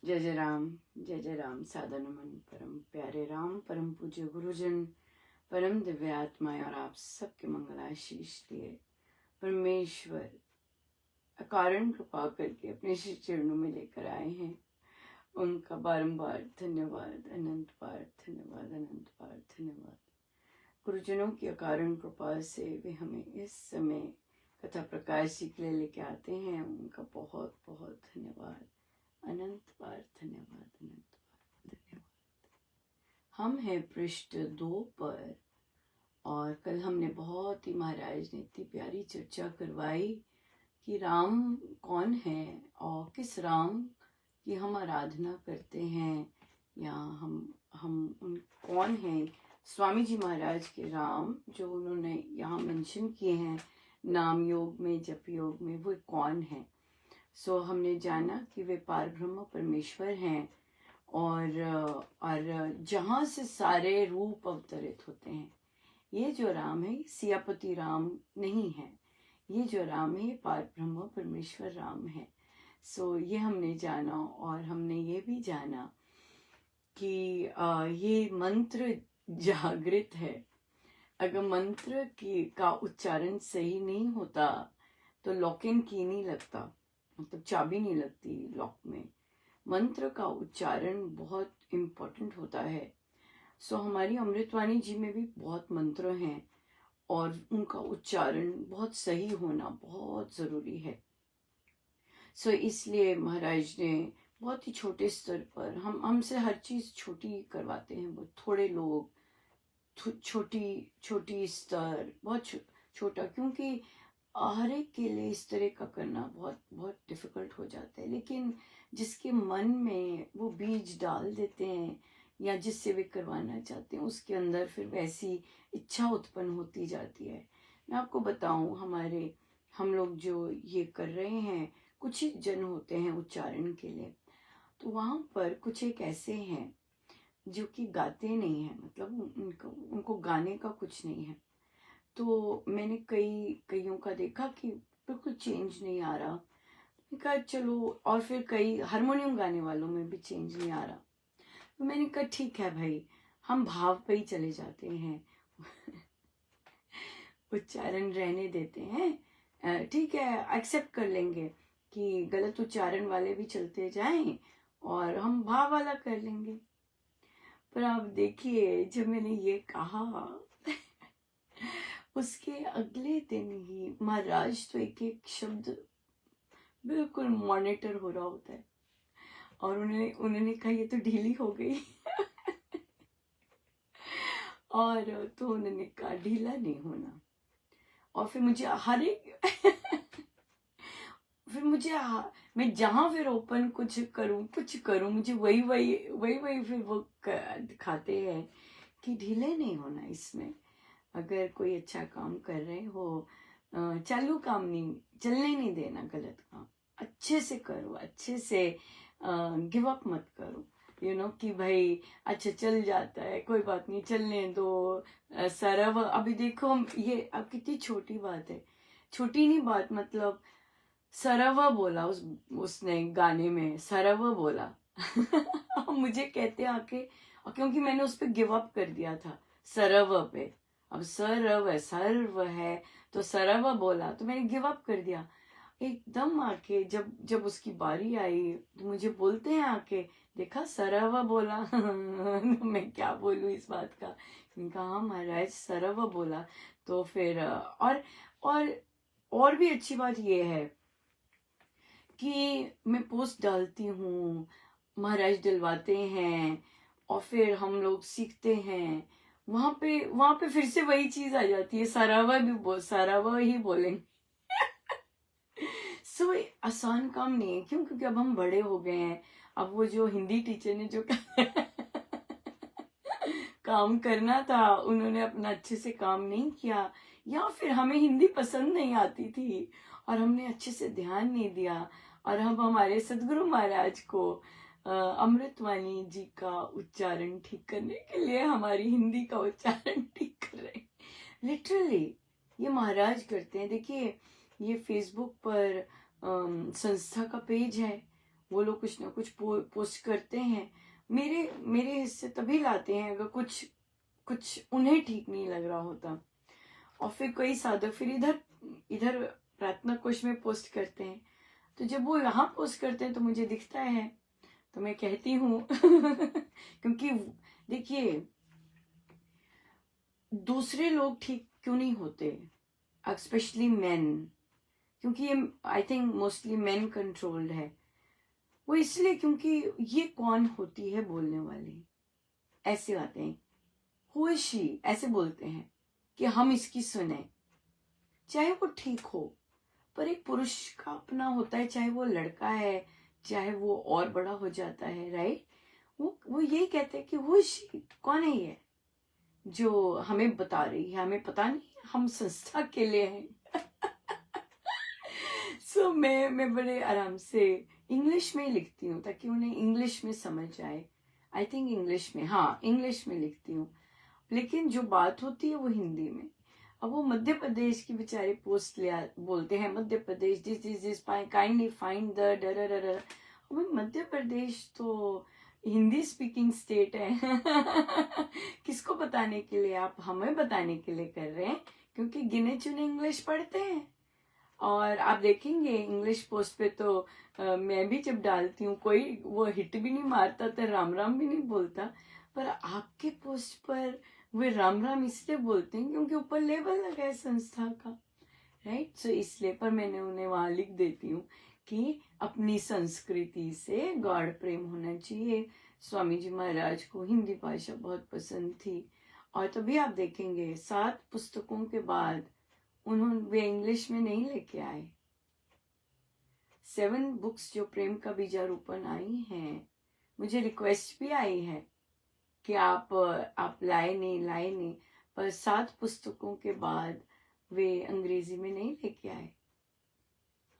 जय जय राम। सादा नमन परम प्यारे राम, परम पूज्य गुरुजन, परम दिव्य आत्माएं और आप सबके मंगलाशीष लिए परमेश्वर अकारण कृपा करके अपने श्री चरणों में लेकर आए हैं। उनका बारंबार धन्यवाद, अनंत बार धन्यवाद, अनंत बार धन्यवाद। गुरुजनों की अकारण कृपा से वे हमें इस समय कथा प्रकाश जी के लिए लेके आते हैं। उनका बहुत बहुत धन्यवाद, अनंत बार धन्यवाद, अनंत बार धन्यवाद। हम हैं पृष्ठ 2 पर और कल हमने बहुत ही महाराज ने इतनी प्यारी चर्चा करवाई कि राम कौन है और किस राम की हम आराधना करते हैं, या हम उन कौन हैं। स्वामी जी महाराज के राम जो उन्होंने यहाँ मेंशन किए हैं नाम योग में, जप योग में, वो कौन है। सो हमने जाना कि वे पार ब्रह्म परमेश्वर हैं और जहाँ से सारे रूप अवतरित होते हैं। ये जो राम है सियापति राम नहीं है, ये जो राम है पार ब्रह्म परमेश्वर राम है। सो ये हमने जाना और हमने ये भी जाना कि ये मंत्र जागृत है। अगर मंत्र का उच्चारण सही नहीं होता तो लॉक इन की नहीं लगता, मतलब चाबी नहीं लगती लॉक में। मंत्र का उच्चारण बहुत इम्पोर्टेंट होता है। सो हमारी अमृतवाणी जी में भी बहुत मंत्र हैं और उनका उच्चारण बहुत सही होना बहुत ज़रूरी है। सो इसलिए महाराज ने बहुत ही छोटे स्तर पर हमसे हर चीज़ छोटी करवाते हैं। वो थोड़े लोग छोटी स्तर बहुत छोटा, क्योंकि हर एक के लिए इस तरह का करना बहुत बहुत डिफिकल्ट हो जाता है। लेकिन जिसके मन में वो बीज डाल देते हैं या जिससे वे करवाना चाहते हैं उसके अंदर फिर वैसी इच्छा उत्पन्न होती जाती है। मैं आपको बताऊं, हम लोग जो ये कर रहे हैं, कुछ ही जन होते हैं उच्चारण के लिए, तो वहाँ पर कुछ एक ऐसे हैं जो कि गाते नहीं हैं, मतलब उनको गाने का कुछ नहीं है। तो मैंने कईयों का देखा कि बिल्कुल चेंज नहीं आ रहा। कहा चलो, और फिर कई हारमोनियम गाने वालों में भी चेंज नहीं आ रहा। तो मैंने कहा ठीक है भाई, हम भाव पे ही चले जाते हैं उच्चारण रहने देते हैं। ठीक है, एक्सेप्ट कर लेंगे कि गलत उच्चारण वाले भी चलते जाएं और हम भाव वाला कर लेंगे। पर आप देखिए, जब मैंने ये कहा उसके अगले दिन ही महाराज तो एक एक शब्द बिल्कुल मॉनिटर हो रहा होता है और उन्होंने कहा ये तो ढीली हो गई और तो उन्होंने कहा ढीला नहीं होना। और फिर मुझे हर एक मैं जहां फिर ओपन कुछ करूं मुझे वही फिर वो दिखाते हैं कि ढीले नहीं होना इसमें। अगर कोई अच्छा काम कर रहे हो, चालू काम नहीं, चलने नहीं देना गलत काम, अच्छे से करो, अच्छे से गिव अप मत करो। कि भाई अच्छा चल जाता है, कोई बात नहीं, चलने दो। सरव अभी देखो, ये अब कितनी छोटी बात है, छोटी नहीं बात, मतलब सरव बोला उसने गाने में, सरव बोला मुझे कहते आके, और क्योंकि मैंने उस पर गिव अप कर दिया था सरव पे, अब सरव है, सर्व है, तो सरव बोला तो मैंने गिव अप कर दिया। एकदम आके जब उसकी बारी आई तो मुझे बोलते हैं आके, देखा सरव बोला मैं क्या बोलूं इस बात का। कहा हाँ महाराज सरव बोला। तो फिर और भी अच्छी बात ये है कि मैं पोस्ट डालती हूँ, महाराज डलवाते हैं और फिर हम लोग सीखते हैं। वहां पे फिर से वही चीज आ जाती है, सरावा ही बोलेंगे सो आसान काम नहीं है, क्यों? क्योंकि अब हम बड़े हो गए हैं। अब वो जो हिंदी टीचर ने जो काम करना था उन्होंने अपना अच्छे से काम नहीं किया, या फिर हमें हिंदी पसंद नहीं आती थी और हमने अच्छे से ध्यान नहीं दिया, और हम हमारे सदगुरु महाराज को अमृतवाणी जी का उच्चारण ठीक करने के लिए हमारी हिंदी का उच्चारण ठीक कर रहे हैं। लिटरली ये महाराज करते हैं। देखिए, ये फेसबुक पर संस्था का पेज है, वो लोग कुछ ना कुछ पोस्ट करते हैं, मेरे मेरे हिस्से तभी लाते हैं अगर कुछ कुछ उन्हें ठीक नहीं लग रहा होता। और फिर कोई साधक फिर इधर इधर प्रार्थना कोश में पोस्ट करते हैं, तो जब वो यहाँ पोस्ट करते हैं तो मुझे दिखता है, तो मैं कहती हूँ क्योंकि देखिए दूसरे लोग ठीक क्यों नहीं होते, स्पेशली मेन, क्योंकि ये I think mostly men controlled है। वो इसलिए क्योंकि ये कौन होती है बोलने वाली, ऐसी बातें हु इज शी ऐसे बोलते हैं कि हम इसकी सुने, चाहे वो ठीक हो, पर एक पुरुष का अपना होता है, चाहे वो लड़का है चाहे वो और बड़ा हो जाता है, राइट। वो यही कहते हैं कि हु इज शी, कौन है ये जो हमें बता रही है, हमें पता नहीं, हम संस्था के लिए हैं। सो मैं बड़े आराम से इंग्लिश में लिखती हूँ ताकि उन्हें इंग्लिश में समझ आए। आई थिंक इंग्लिश में, हाँ इंग्लिश में लिखती हूँ, लेकिन जो बात होती है वो हिंदी में। अब वो मध्य प्रदेश की बेचारे पोस्ट ले बोलते हैं Madhya Pradesh this kindly find the Madhya Pradesh तो हिंदी स्पीकिंग स्टेट है। किसको बताने के लिए, आप हमें बताने के लिए कर रहे हैं, क्योंकि गिने चुने इंग्लिश पढ़ते हैं। और आप देखेंगे इंग्लिश पोस्ट पे तो मैं भी जब डालती हूँ कोई वो हिट भी नहीं मारता, तो राम राम भी नहीं बोलता, पर आपके पोस्ट पर वे राम राम इसलिए बोलते हैं क्योंकि ऊपर लेबल लगा है संस्था का, राइट। सो इसलिए पर मैंने उन्हें वहां लिख देती हूँ कि अपनी संस्कृति से गॉड प्रेम होना चाहिए। स्वामी जी महाराज को हिंदी भाषा बहुत पसंद थी, और तभी आप देखेंगे 7 पुस्तकों के बाद उन्होंने वे इंग्लिश में नहीं लेके आए। 7 बुक्स जो प्रेम का बीजारोपण आई हैं, मुझे रिक्वेस्ट भी आई है कि आप लाए नहीं, पर 7 पुस्तकों के बाद वे अंग्रेजी में नहीं लेके आए,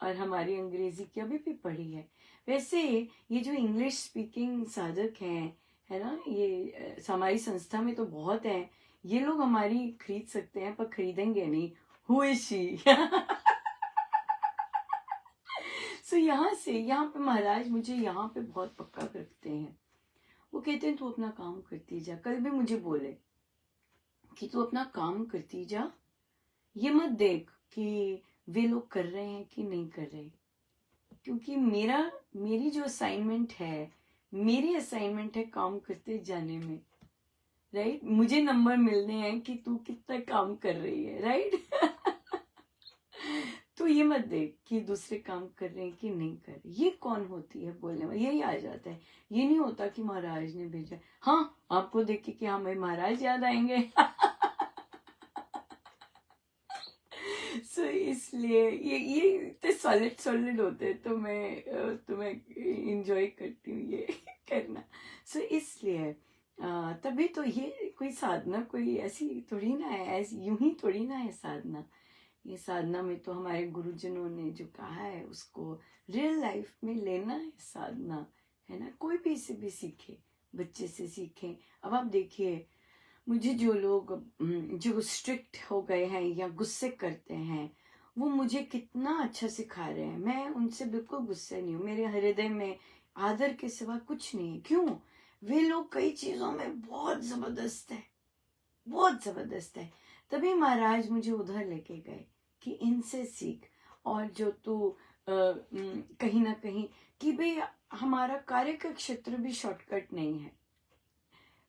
और हमारी अंग्रेजी की अभी भी पढ़ी है। वैसे ये जो इंग्लिश स्पीकिंग साधक हैं, है ना, ये हमारी संस्था में तो बहुत हैं, ये लोग हमारी खरीद सकते हैं पर खरीदेंगे नहीं। Who is she. सो यहाँ पे महाराज मुझे यहाँ पे बहुत पक्का रखते हैं। वो कहते हैं तू अपना काम करती जा, कल भी मुझे बोले कि तू अपना काम करती जा, ये मत देख कि वे लोग कर रहे हैं कि नहीं कर रहे, क्योंकि मेरी जो असाइनमेंट है, मेरी असाइनमेंट है काम करते जाने में, राइट। मुझे नंबर मिलने हैं कि तू कितना काम कर रही है, राइट। तो ये मत देख कि दूसरे काम कर रहे हैं कि नहीं कर रहे, ये कौन होती है बोलने में, यही आ जाता है। ये नहीं होता कि महाराज ने भेजा, हाँ आपको देख के कि हमें महाराज याद आएंगे। सो इसलिए ये इतने सॉलिड होते हैं, तो मैं इंजॉय करती हूँ ये करना। सो इसलिए तभी तो ये कोई साधना कोई ऐसी थोड़ी ना है, ऐसी यूं ही थोड़ी ना है साधना। ये साधना में तो हमारे गुरुजनों ने जो कहा है उसको रियल लाइफ में लेना है साधना, है ना। कोई भी इसे भी सीखे, बच्चे से सीखे। अब आप देखिए, मुझे जो लोग जो स्ट्रिक्ट हो गए हैं या गुस्से करते हैं, वो मुझे कितना अच्छा सिखा रहे हैं। मैं उनसे बिल्कुल गुस्से नहीं हूँ, मेरे हृदय में आदर के सिवा कुछ नहीं है। क्यों? वे लोग कई चीजों में बहुत जबरदस्त है, बहुत जबरदस्त है। तभी महाराज मुझे उधर लेके गए कि इनसे सीख, और जो तू कहीं ना कहीं कि भाई हमारा कार्य का क्षेत्र भी शॉर्टकट नहीं है,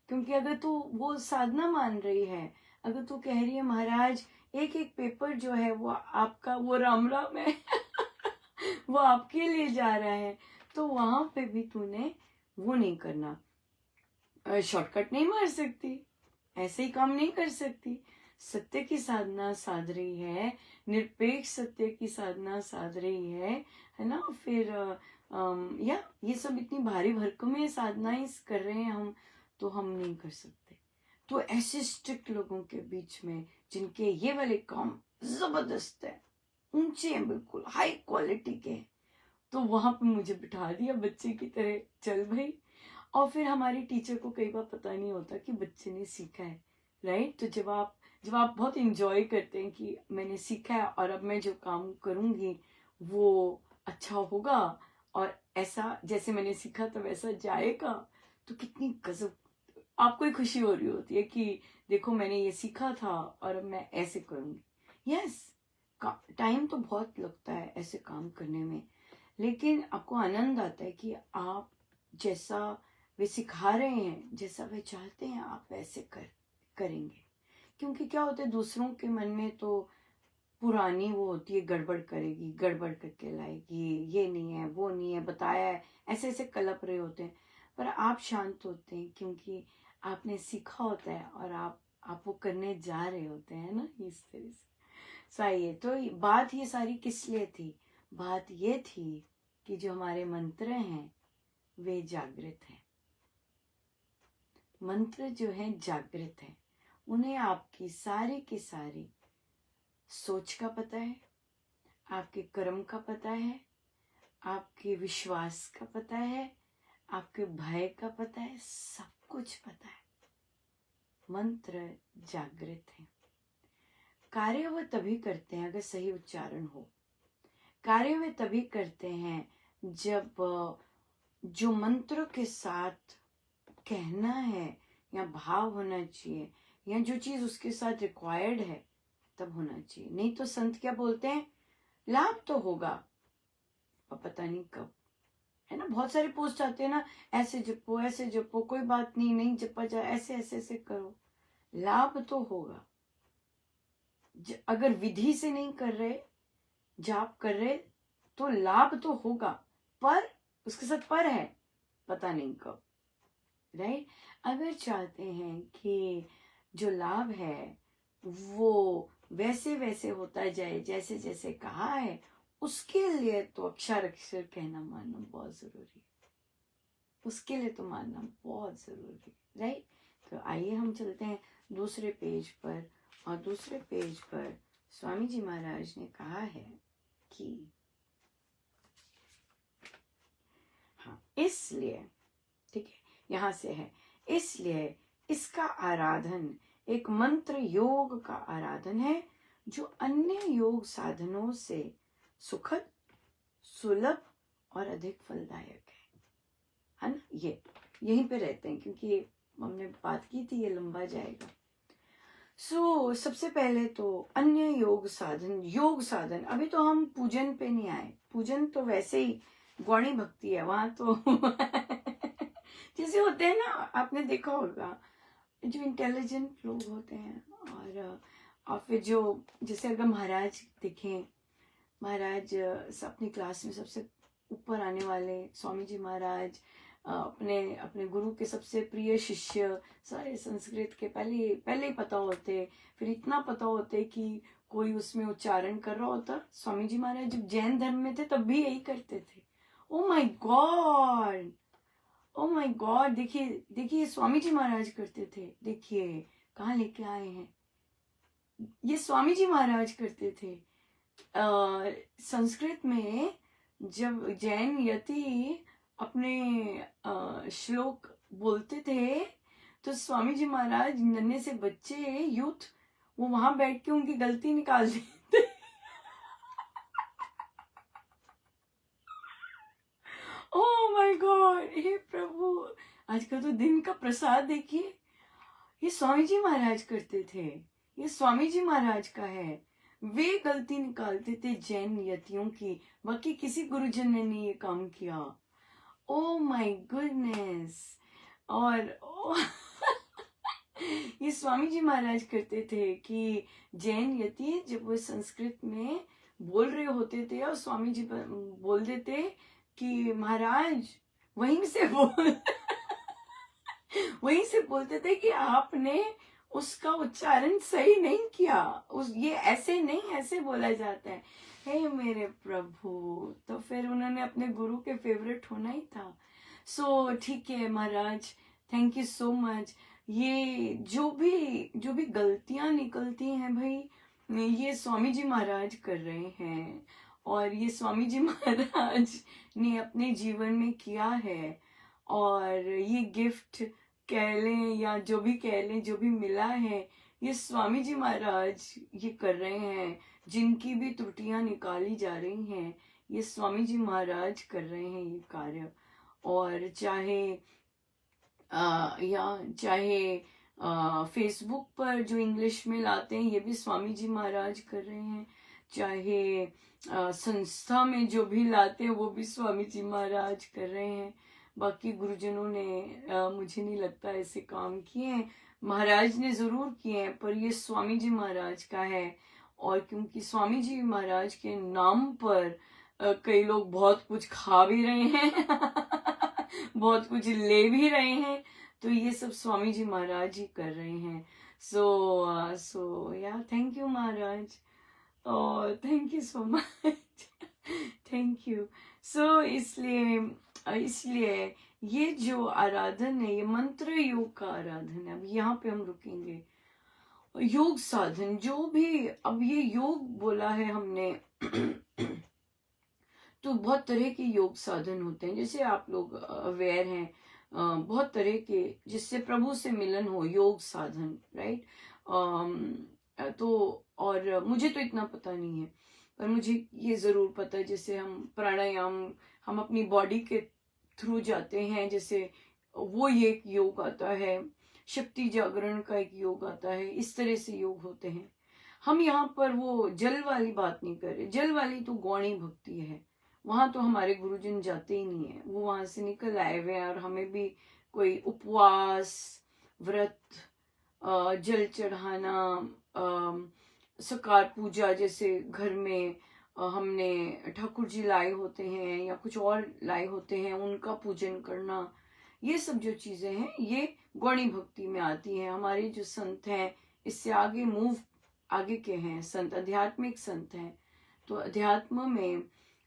क्योंकि अगर तू वो साधना मान रही है, अगर तू कह रही है महाराज एक एक पेपर जो है वो आपका, वो राम राम है, वो आपके लिए जा रहा है, तो वहां पे भी तूने वो नहीं करना, शॉर्टकट नहीं मार सकती, ऐसे ही काम नहीं कर सकती। सत्य की साधना साध रही है, निरपेक्ष सत्य की साधना साध रही है ना। फिर या ये सब इतनी भारी भरकम साधनाएं कर रहे हैं हम, तो हम नहीं कर सकते। तो ऐसे स्ट्रिक्ट लोगों के बीच में जिनके ये वाले काम जबरदस्त है, ऊंचे हैं, बिल्कुल हाई क्वालिटी के, तो वहां पे मुझे बिठा दिया बच्चे की तरह, चल भाई। और फिर हमारी टीचर को कई बार पता नहीं होता कि बच्चे ने सीखा है, राइट। तो जब आप बहुत इंजॉय करते हैं कि मैंने सीखा है और अब मैं जो काम करूंगी वो अच्छा होगा, और ऐसा जैसे मैंने सीखा था वैसा जाएगा तो कितनी गजब आपको ही खुशी हो रही होती है कि देखो मैंने ये सीखा था और अब मैं ऐसे करूंगी। यस, टाइम तो बहुत लगता है ऐसे काम करने में, लेकिन आपको आनंद आता है कि आप जैसा वे सिखा रहे हैं, जैसा वे चाहते हैं आप वैसे करेंगे। क्योंकि क्या होता है दूसरों के मन में तो पुरानी वो होती है, गड़बड़ करेगी, गड़बड़ करके लाएगी, ये नहीं है वो नहीं है, बताया है, ऐसे ऐसे कलप रहे होते हैं। पर आप शांत होते हैं क्योंकि आपने सीखा होता है और आप वो करने जा रहे होते हैं ना, इस तरह से। आइए, तो बात ये सारी किस लिए थी? बात ये थी कि जो हमारे मंत्र हैं वे जागृत हैं। मंत्र जो है जागृत है, उन्हें आपकी सारी की सारी सोच का पता है, आपके कर्म का पता है, आपके विश्वास का पता है, आपके भय का पता है, सब कुछ पता है। मंत्र जागृत है। कार्य वह तभी करते हैं अगर सही उच्चारण हो। कार्य वे तभी करते हैं जब जो मंत्र के साथ कहना है या भाव होना चाहिए या जो चीज उसके साथ रिक्वायर्ड है तब होना चाहिए। नहीं तो संत क्या बोलते हैं, लाभ तो होगा और पता नहीं कब, है ना। बहुत सारे पोस्ट आते हैं ना, ऐसे जपो, कोई बात नहीं, नहीं जपा जाए, ऐसे ऐसे ऐसे करो, लाभ तो होगा। अगर विधि से नहीं कर रहे, जाप कर रहे, तो लाभ तो होगा, पर उसके साथ पर है, पता नहीं कब, राइट। अगर चाहते हैं कि जो लाभ है वो वैसे वैसे होता जाए जैसे जैसे कहा है, उसके लिए तो अक्षर अक्षर कहना मानना बहुत जरूरी है। उसके लिए तो मानना बहुत जरूरी है, राइट। तो आइए हम चलते हैं दूसरे पेज पर, और दूसरे पेज पर स्वामी जी महाराज ने कहा है कि हाँ, इसलिए, ठीक है, यहां से है, इसलिए इसका आराधन एक मंत्र योग का आराधन है जो अन्य योग साधनों से सुखद, सुलभ और अधिक फलदायक है ना। ये यहीं पे रहते हैं क्योंकि हमने बात की थी, ये लंबा जाएगा। सबसे पहले तो अन्य योग साधन, अभी तो हम पूजन पे नहीं आए। पूजन तो वैसे ही गौणी भक्ति है, वहां तो जैसे होते हैं ना, आपने देखा होगा जो इंटेलिजेंट लोग होते हैं, और फिर जो जैसे अगर महाराज दिखें, महाराज अपनी क्लास में सबसे ऊपर आने वाले स्वामी जी महाराज, अपने अपने गुरु के सबसे प्रिय शिष्य, सारे संस्कृत के पहले ही पता होते, फिर इतना पता होते कि कोई उसमें उच्चारण कर रहा होता। स्वामी जी महाराज जब जैन धर्म में थे तब भी यही करते थे। Oh my God, oh my God, देखिए देखिए स्वामी जी महाराज करते थे, देखिए कहाँ लेके आए हैं। ये स्वामी जी महाराज करते थे। संस्कृत में जब जैन यति अपने श्लोक बोलते थे तो स्वामी जी महाराज नन्हे से बच्चे, यूथ, वो वहां बैठ के उनकी गलती निकाल देते। ओह माय गॉड, हे प्रभु, आज का तो दिन का प्रसाद देखिए। ये स्वामी जी महाराज करते थे, ये स्वामी जी महाराज का है। वे गलती निकालते थे जैन यतियों की, बाकी किसी गुरुजन ने नहीं ये काम किया। Oh my goodness. और ये स्वामी जी महाराज करते थे कि जैन यति जब वो संस्कृत में बोल रहे होते थे और स्वामी जी बोल देते कि महाराज वहीं से वहीं से बोलते थे कि आपने उसका उच्चारण सही नहीं किया, ये ऐसे नहीं, ऐसे बोला जाता है। हे मेरे प्रभु, तो फिर उन्होंने अपने गुरु के फेवरेट होना ही था। ठीक है महाराज, थैंक यू सो मच। ये जो भी गलतियां निकलती हैं भाई, ये स्वामी जी महाराज कर रहे हैं, और ये स्वामी जी महाराज ने अपने जीवन में किया है। और ये गिफ्ट कह लें या जो भी कह लें, जो भी मिला है, ये स्वामी जी महाराज ये कर रहे हैं। जिनकी भी त्रुटियां निकाली जा रही हैं, ये स्वामी जी महाराज कर रहे हैं ये कार्य। और चाहे फेसबुक पर जो इंग्लिश में लाते हैं ये भी स्वामी जी महाराज कर रहे हैं, चाहे संस्था में जो भी लाते हैं वो भी स्वामी जी महाराज कर रहे हैं। बाकी गुरुजनों ने मुझे नहीं लगता ऐसे काम किए हैं, महाराज ने जरूर किए हैं, पर ये स्वामी जी महाराज का है। और क्योंकि स्वामी जी महाराज के नाम पर कई लोग बहुत कुछ खा भी रहे हैं बहुत कुछ ले भी रहे हैं, तो ये सब स्वामी जी महाराज ही कर रहे हैं। सो या थैंक यू महाराज, और thank you so much thank you. So इसलिए ये जो आराधन है, ये मंत्र योग का आराधन है। अब यहाँ पे हम रुकेंगे। योग साधन जो भी, अब ये योग बोला है हमने तो बहुत तरह के योग साधन होते हैं, जैसे आप लोग अवेयर हैं, बहुत तरह के जिससे प्रभु से मिलन हो, योग साधन, राइट। तो और मुझे तो इतना पता नहीं है, पर मुझे ये जरूर पता है, जैसे हम प्राणायाम, हम अपनी बॉडी के थ्रू जाते हैं, जैसे वो ये एक योग आता है, शक्ति जागरण का एक योग आता है, इस तरह से योग होते हैं। हम यहाँ पर वो जल वाली बात नहीं कर रहे, जल वाली तो गौणी भक्ति है, वहां तो हमारे गुरुजन जाते ही नहीं है, वो वहां से निकल आए हुए हैं। और हमें भी कोई उपवास, व्रत, जल चढ़ाना, सकार पूजा, जैसे घर में हमने ठाकुर जी लाए होते हैं या कुछ और लाए होते हैं, उनका पूजन करना, ये सब जो चीजें हैं ये गौणी भक्ति में आती हैं। हमारे जो संत हैं इससे आगे के हैं संत, आध्यात्मिक संत हैं। तो अध्यात्म में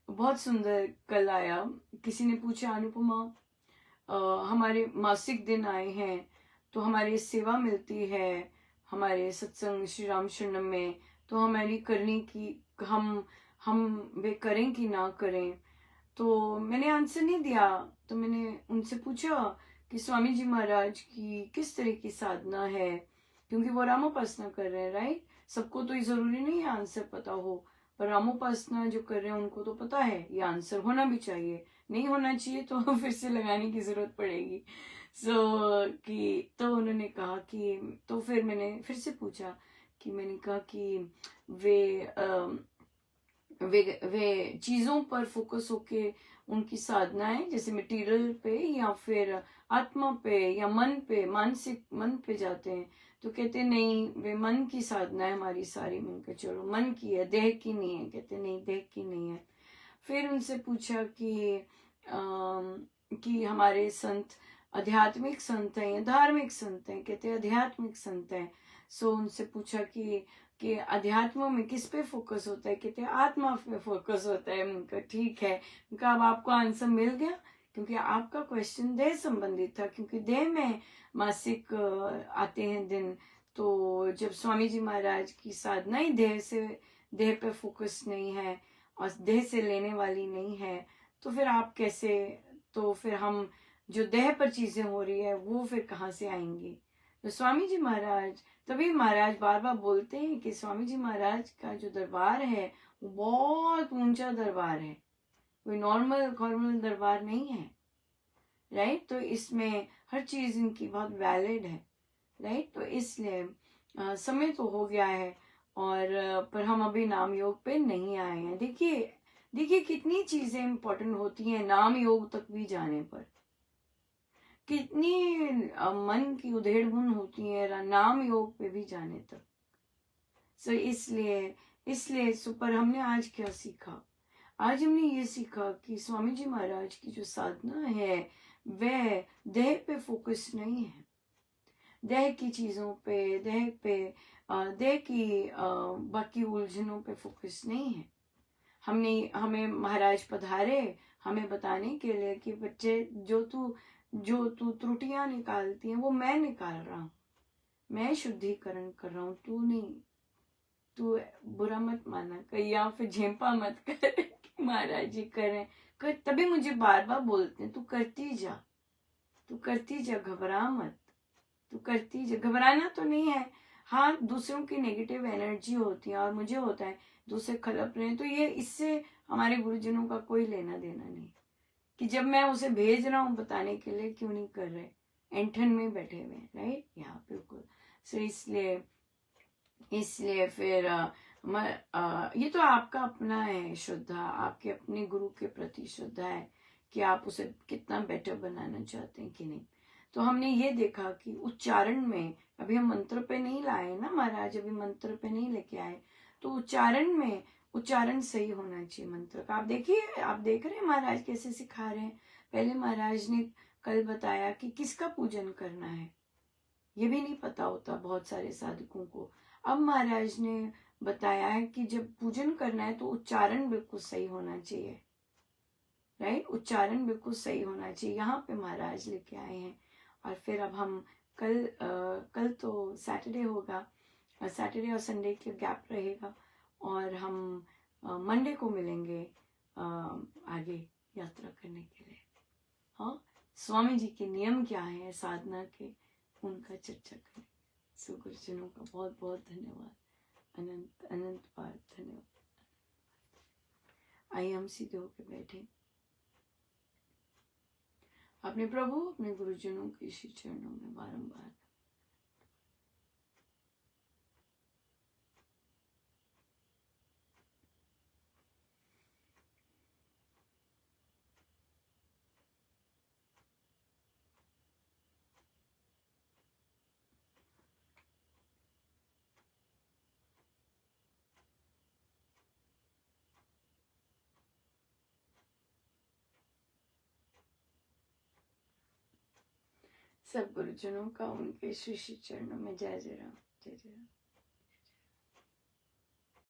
बहुत सुंदर कल आया, किसी ने पूछा अनुपमा हमारे मासिक दिन आए हैं तो हमारी सेवा मिलती है हमारे सत्संग श्री राम शरणम में, तो हमारी करने की हम वे करें कि ना करें। तो मैंने आंसर नहीं दिया, तो मैंने उनसे पूछा कि स्वामी जी महाराज की किस तरह की साधना है, क्योंकि वो रामोपासना कर रहे हैं, राइट। सबको तो ये जरूरी नहीं है आंसर पता हो, पर रामोपासना जो कर रहे हैं उनको तो पता है, ये आंसर होना भी चाहिए, नहीं होना चाहिए तो फिर से लगाने की जरूरत पड़ेगी। तो उन्होंने कहा कि, तो फिर मैंने फिर से पूछा कि, मैंने कहा कि वे चीजों पर फोकस होके उनकी साधनाएं, जैसे मटेरियल पे या फिर आत्मा पे या मन पे, मानसिक मन पे जाते हैं। तो कहते नहीं, वे मन की साधना है हमारी सारी। मैंने कहा चलो मन की है, देह की नहीं है। कहते नहीं, देह की नहीं है। फिर उनसे पूछा कि हमारे संत आध्यात्मिक संत हैं या धार्मिक संत हैं। कहते आध्यात्मिक संत हैं। सो उनसे पूछा कि अध्यात्म में किस पे फोकस होता है। कहते आत्मा पे फोकस होता है। उनका ठीक है, उनका अब आपको आंसर मिल गया, क्योंकि आपका क्वेश्चन देह संबंधित था, क्योंकि देह में मासिक आते हैं दिन। तो जब स्वामी जी महाराज की साधना ही देह पे फोकस नहीं है और देह से लेने वाली नहीं है, तो फिर आप कैसे, तो फिर हम जो देह पर चीजें हो रही है वो फिर कहाँ से आएंगी। तो स्वामी जी महाराज, तभी महाराज बार बार बोलते हैं कि स्वामी जी महाराज का जो दरबार है वो बहुत ऊंचा दरबार है, कोई नॉर्मल दरबार नहीं है, राइट। तो इसमें हर चीज इनकी बहुत वैलिड है, राइट। तो इसलिए समय तो हो गया है, और पर हम अभी नाम योग पे नहीं आए हैं। देखिए कितनी चीजें इंपॉर्टेंट होती हैं नाम योग तक भी जाने पर, कितनी मन की उधेड़-बुन होती है नाम योग पे भी जाने तक। सो इसलिए पर हमने आज क्या सीखा? आज हमने ये सीखा कि स्वामी जी महाराज की जो साधना है वह देह पे फोकस नहीं है, देह की चीजों पे, देह की बाकी उलझनों पे फोकस नहीं है। हमें महाराज पधारे हमें बताने के लिए कि बच्चे जो तू त्रुटियां निकालती हैं वो मैं निकाल रहा हूं, मैं शुद्धिकरण कर रहा हूं, तू नहीं। तू बुरा मत माना कर या फिर झेंपा मत कर महाराज जी करें कर, तभी मुझे बार बार बोलते हैं तू करती जा, घबरा मत, तू करती जा। घबराना तो नहीं है, हाँ दूसरों की नेगेटिव एनर्जी होती है और मुझे होता है दूसरे खलप रहे हैं, तो ये इससे हमारे गुरुजनों का कोई लेना देना नहीं, कि जब मैं उसे भेज रहा हूँ बताने के लिए, क्यों नहीं कर रहे, एंठन में बैठे हुए हैं, राइट। यहाँ बिल्कुल। सो इसलिए इसलिए फिर ये तो आपका अपना है श्रद्धा, आपके अपने गुरु के प्रति श्रद्धा है कि आप उसे कितना बेटर बनाना चाहते हैं कि नहीं। तो हमने ये देखा कि उच्चारण में, अभी हम मंत्र पे नहीं लाए ना महाराज, अभी मंत्र पे नहीं लेके आए, तो उच्चारण में उच्चारण सही होना चाहिए मंत्र का। आप देखिए, आप देख रहे हैं महाराज कैसे सिखा रहे हैं। पहले महाराज ने कल बताया कि किसका पूजन करना है, ये भी नहीं पता होता बहुत सारे साधकों को। अब महाराज ने बताया है कि जब पूजन करना है तो उच्चारण बिल्कुल सही होना चाहिए, राइट। उच्चारण बिल्कुल सही होना चाहिए, यहाँ पे महाराज लेके आए हैं। और फिर अब हम कल तो सैटरडे होगा, सैटरडे और संडे के गैप रहेगा, और हम मंडे को मिलेंगे आगे यात्रा करने के लिए। हाँ, स्वामी जी के नियम क्या है साधना के, उनका चर्चा करें। सो गुरुजनों का बहुत बहुत धन्यवाद, अनंत अनंत बार धन्यवाद। आइए हम सीधे होकर बैठे, अपने प्रभु अपने गुरुजनों के श्री चरणों में बारंबार सब गुरुजनों का उनके श्री श्री चरणों में जय जय राम, जय जय राम।